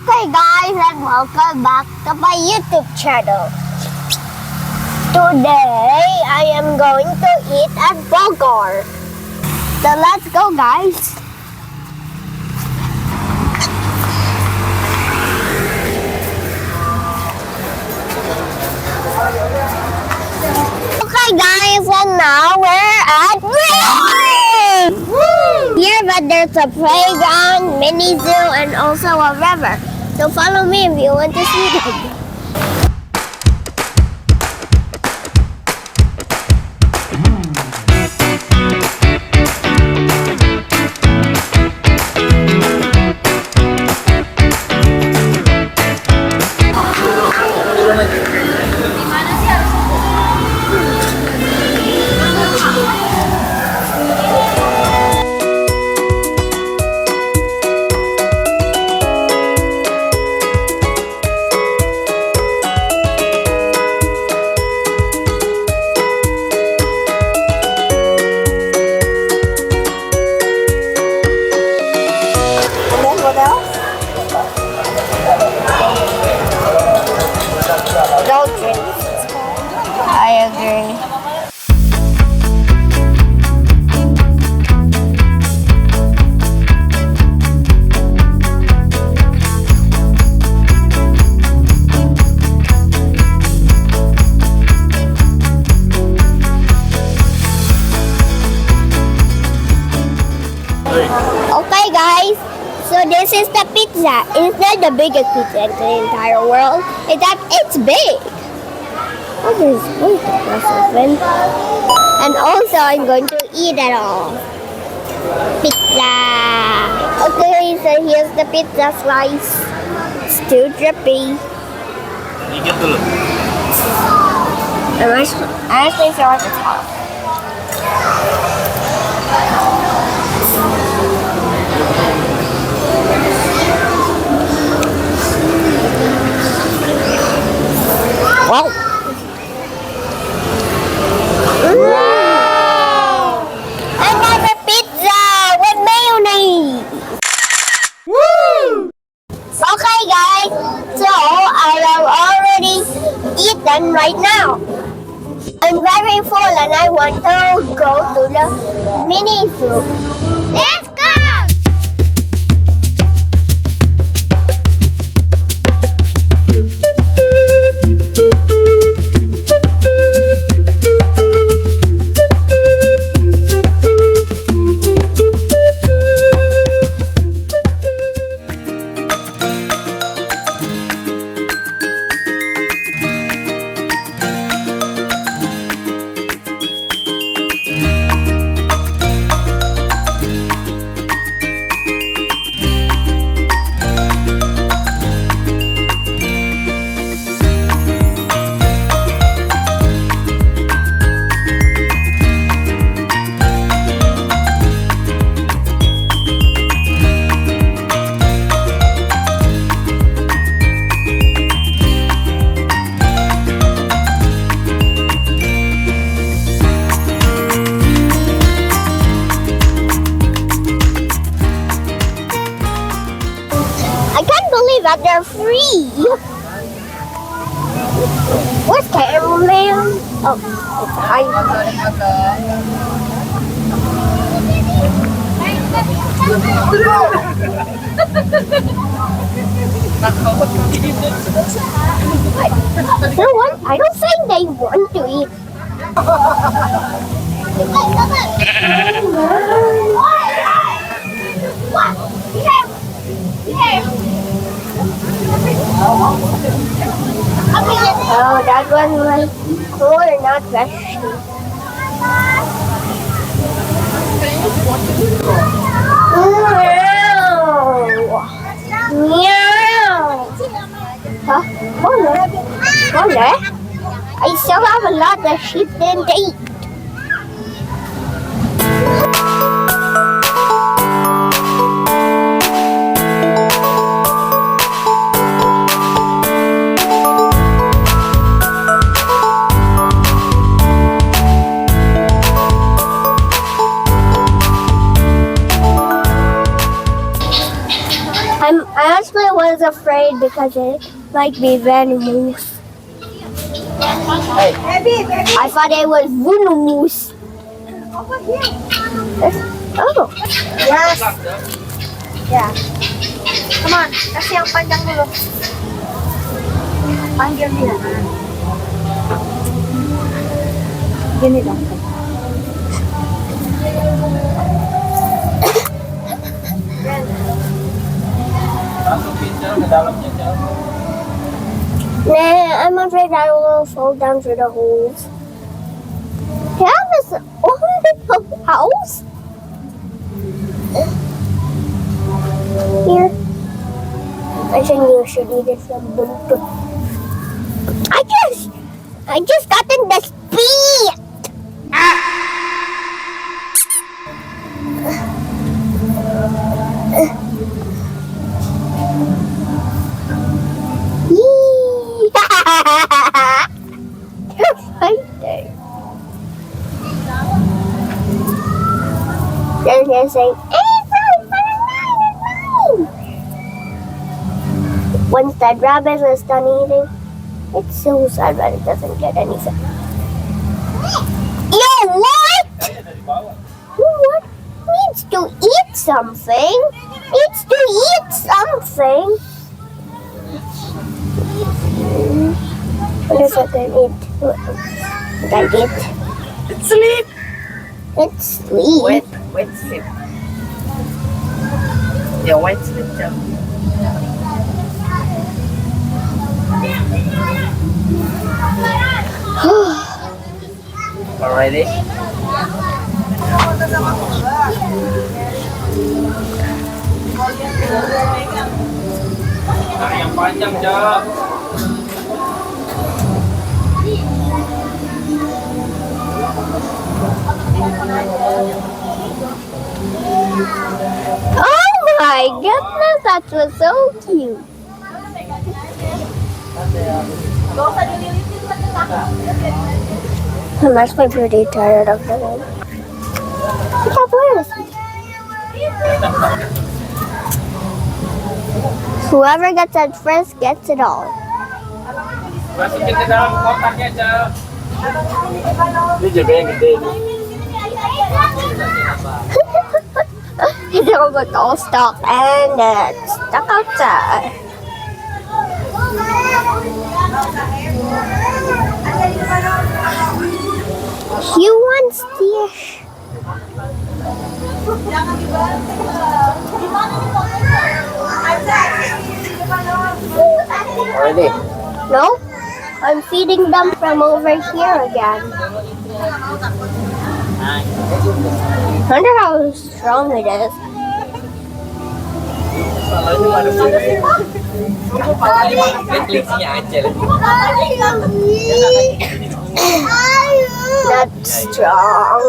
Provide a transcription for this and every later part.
Okay guys, and welcome back to my YouTube channel. Today I am going to eat at Bogor. So let's go guys. Okay guys, and now we're at Bree! Here, but there's a playground, mini zoo, and also a river. So follow me if you want to see them. I agree. Okay guys, so this is the pizza. It's not the biggest pizza in the entire world. It's big. Oh, there's quite impressive. And also, I'm going to eat it all. Pizza. Okay, so here's the pizza slice. It's too drippy. Dikit dulu. I actually feel like it's hot. Wow. Wow! Another pizza with mayonnaise. Woo! Okay guys, so I have already eaten right now. I'm very full and I want to go to the mini zoo. Let's go! I can't believe that they're free. Where's cameraman? Oh, it's behind. You know what? I don't think they want to eat. Oh, that one was corn, not vegetables. Meow. Meow. Huh? Oh, no. I still have a lot that sheep didn't eat. I actually was afraid because it might be venomous. Hey, I thought it was venomous. Oh. Yes. Yeah. Come on. Kasi ang panjang dulu. Panggil dia. Gini lang. masukin dyan, ke dalamnya dyan. Nah, I'm afraid I will fall down through the holes. Do you have this wonderful house? Here. I think you should eat it from the I just got in the speed. You're fighting. Then they're saying, it's mine. Once that rabbit is done eating, it's so sad that it doesn't get anything. Yo, what? Kayaknya dari bawah. What needs to eat something? Needs to eat something. What is it gonna eat? Gonna eat? It's sleep. It's sleep. Wet sleep. Yeah, wet sleep jam. Already? Nah, yang panjang, Cok. Oh my goodness, that was so cute. I'm actually pretty tired of the one. Look how bored is he? Whoever gets it first gets it all. Masukin ke dalam kotaknya, Cok. Ini juga yang gede nih. It all looked all stuck and it's stuck outside. He wants fish. Already? No, I'm feeding them from over here again. Wonder how strong it is. Netflixnya aja lagi. Not strong.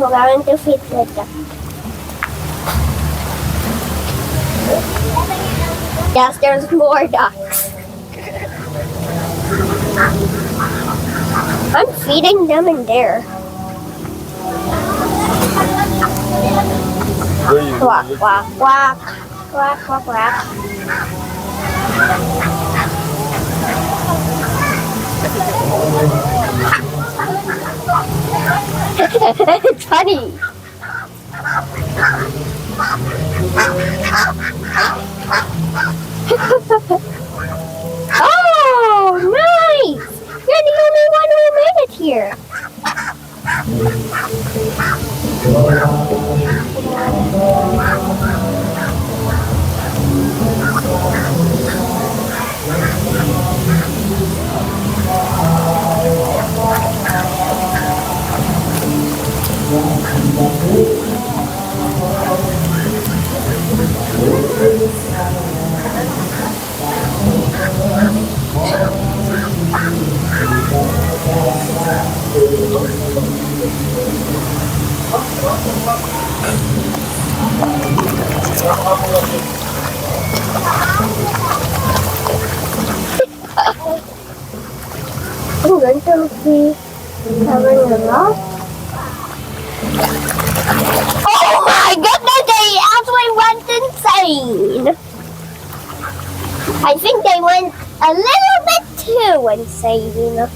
We're going to feed them. Yes, there's more ducks. I'm feeding them in there. Quack, quack, quack. Quack, quack, quack. It's funny. Oh, nice! You're the only one who made it here. I'm going to be having a lot. Oh my goodness, they actually went insane. I think they went a little bit too insane.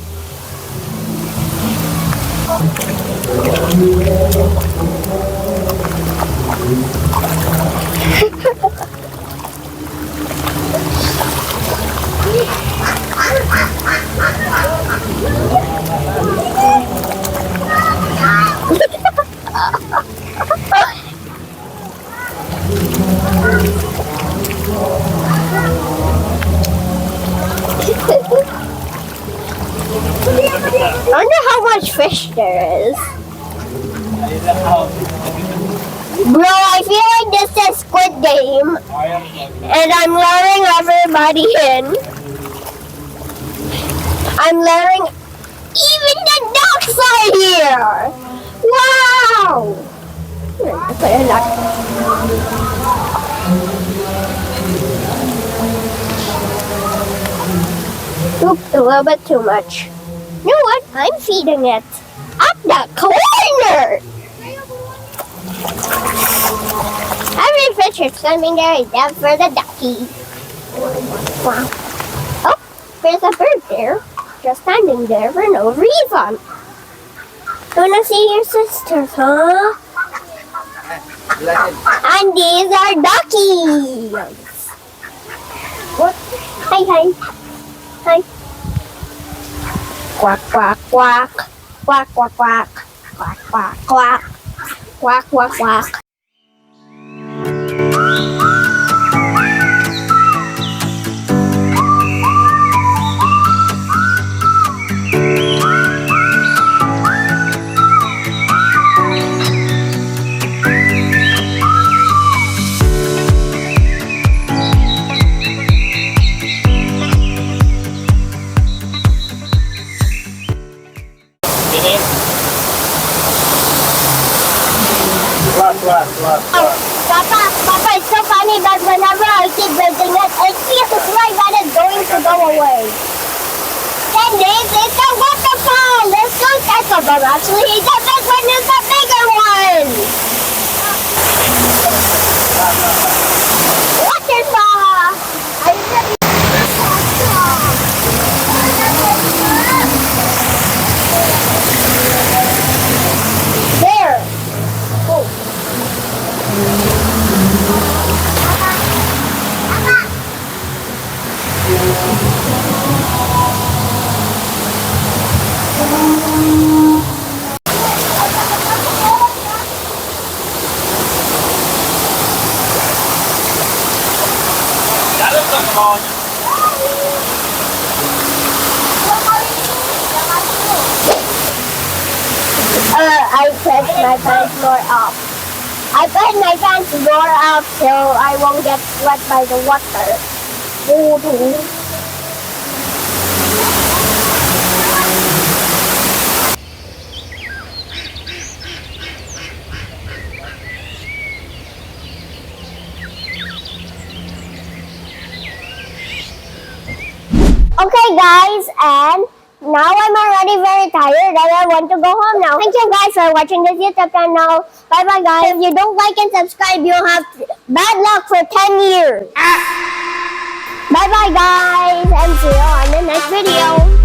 I wonder how much fish there is. Bro, I feel like this is Squid Game. And I'm luring everybody in. I'm luring even the ducks are here. Wow. Here, put a duck. Oops, a little bit too much. You know what? I'm feeding it up the corner. Every fish is swimming there except for the ducky. Wow. Oh, there's a bird there, just standing there for no reason. Wanna see your sisters, huh? And these are duckies. What? Hi. Hi. Quack, quack, quack. Quack, quack, quack. Quack, quack, quack. Quack, quack, quack. Papa, it's so funny that whenever I keep building it, it feels like that it's going to go away. Then it's a waterfall. Let's go check of them. Actually, the big one is the bigger one. Waterfall. There. Oh. I put my pants more up. I put my pants more up so I won't get wet by the water. Okay guys, and now I'm already very tired and I want to go home now. Thank you guys for watching this YouTube channel. Bye bye guys. If you don't like and subscribe, you'll have bad luck for 10 years. Bye bye guys, and see you on the next video.